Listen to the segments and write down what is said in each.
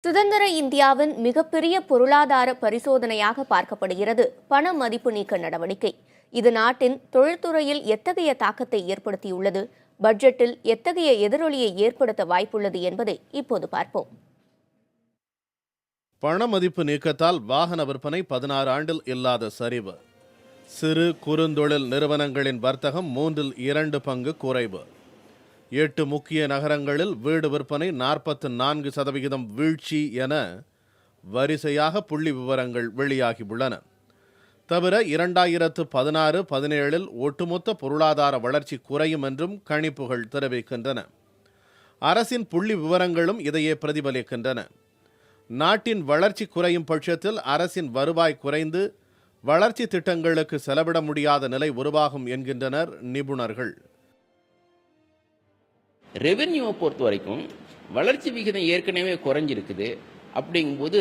சுதந்திர இந்தியாவின் மிகப்பெரிய பொருளாதார பரிசோதனையாக பார்க்கப்படுகிறது பண மதிப்பு நீக்க நடவடிக்கை. இது நாட்டின் தொழில்துறையில் எத்தகைய தாக்கத்தை ஏற்படுத்தியுள்ளது, பட்ஜெட்டில் எத்தகைய எதிரொலியை ஏற்படுத்த வாய்ப்புள்ளது என்பதை இப்போது பார்ப்போம். பண மதிப்பு நீக்கத்தால் வாகன விற்பனை 16 ஆண்டில் இல்லாத சரிவு. சிறு குறுந்தொழில் நிறுவனங்களின் வர்த்தகம் 2 பங்கு குறைவு. 8 முக்கிய நகரங்களில் வீடு விற்பனை 44% வீழ்ச்சி என வரிசையாக புள்ளி விவரங்கள் வெளியாகியுள்ளன. தவிர 2016-17 ஒட்டுமொத்த பொருளாதார வளர்ச்சி குறையும் என்றும் கணிப்புகள் தெரிவிக்கின்றன. அரசின் புள்ளி விவரங்களும் இதையே பிரதிபலிக்கின்றன. நாட்டின் வளர்ச்சி குறையும் பட்சத்தில் அரசின் வருவாய் குறைந்து வளர்ச்சி திட்டங்களுக்கு செலவிட முடியாத நிலை உருவாகும் என்கின்றனர் நிபுணர்கள். ரெவென்யூவை பொறுத்த வரைக்கும் வளர்ச்சி விகிதம் ஏற்கனவே குறைஞ்சிருக்குது. அப்படிங்கும்போது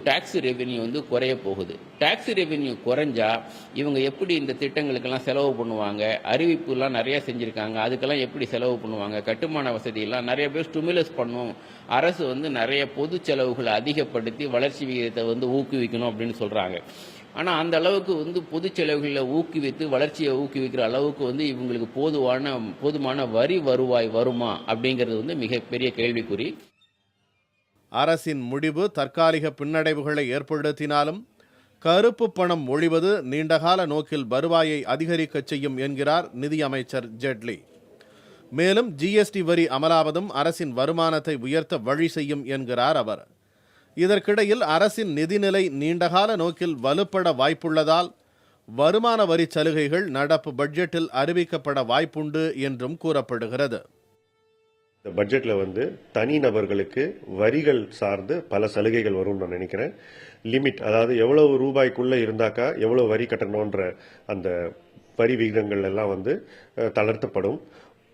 டாக்ஸ் ரெவென்யூ குறைய போகுது. டாக்ஸ் ரெவென்யூ குறைஞ்சா இவங்க எப்படி இந்த திட்டங்களுக்கெல்லாம் செலவு பண்ணுவாங்க? அறிவிப்புலாம் நிறைய செஞ்சுருக்காங்க, அதுக்கெல்லாம் எப்படி செலவு பண்ணுவாங்க? கட்டுமான வசதியெல்லாம் நிறைய பேர் ஸ்டிமுலஸ் பண்ணும். அரசு நிறைய பொது செலவுகளை அதிகப்படுத்தி வளர்ச்சி விகிதத்தை ஊக்குவிக்கணும் அப்படின்னு சொல்கிறாங்க. ஆனால் அந்த அளவுக்கு பொது செலவுகளில் ஊக்குவித்து வளர்ச்சியை ஊக்குவிக்கிற அளவுக்கு இவங்களுக்கு போதுமான வரி வருவாய் வருமா அப்படிங்கிறது மிகப்பெரிய கேள்விக்குறி. அரசின் முடிவு தற்காலிக பின்னடைவுகளை ஏற்படுத்தினாலும் கருப்பு பணம் ஒழிவது நீண்டகால நோக்கில் வருவாயை அதிகரிக்கச் செய்யும் என்கிறார் நிதியமைச்சர் ஜெட்லி. மேலும் ஜிஎஸ்டி வரி அமலாவதும் அரசின் வருமானத்தை உயர்த்த வழி செய்யும் என்கிறார் அவர். இதற்கிடையில் அரசின் நிதிநிலை நீண்டகால நோக்கில் வலுப்பட வாய்ப்புள்ளதால் வருமான வரி சலுகைகள் நடப்பு பட்ஜெட்டில் அறிவிக்கப்பட வாய்ப்புண்டு என்றும் கூறப்படுகிறது. இந்த பட்ஜெட்டில் தனிநபர்களுக்கு வரிகள் சார்ந்து பல சலுகைகள் வரும்னு நான் நினைக்கிறேன். லிமிட், அதாவது எவ்வளவு ரூபாய்க்குள்ளே இருந்தாக்கா எவ்வளவு வரி கட்டணுன்ற அந்த வரி விகிதங்கள் எல்லாம் தளர்த்தப்படும்.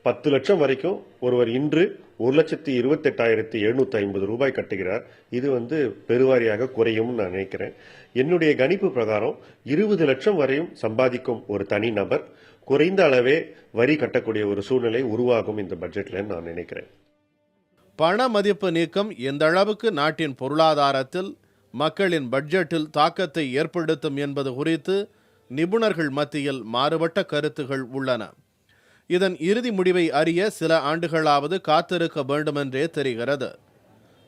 10 லட்சம் வரைக்கும் ஒருவர் இன்று 1,28,750 ரூபாய் கட்டுகிறார். இது பெருவாரியாக குறையும் நான் நினைக்கிறேன். என்னுடைய கணிப்பு பிரகாரம் 20 லட்சம் வரையும் சம்பாதிக்கும் ஒரு தனி நபர் குறைந்த அளவே வரி கட்டக்கூடிய ஒரு சூழ்நிலை உருவாகும் இந்த பட்ஜெட்ல நான் நினைக்கிறேன். பண மதிப்பு நீக்கம் எந்த அளவுக்கு நாட்டின் பொருளாதாரத்தில் மக்களின் பட்ஜெட்டில் தாக்கத்தை ஏற்படுத்தும் என்பது குறித்து நிபுணர்கள் மத்தியில் மாறுபட்ட கருத்துகள் உள்ளன. இதன் இறுதி முடிவை அறிய சில ஆண்டுகளாவது காத்திருக்க வேண்டுமென்றே தெரிகிறது.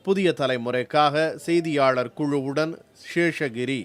புதிய தலைமுறைக்காக செய்தியாளர் குழுவுடன் சேஷகிரி.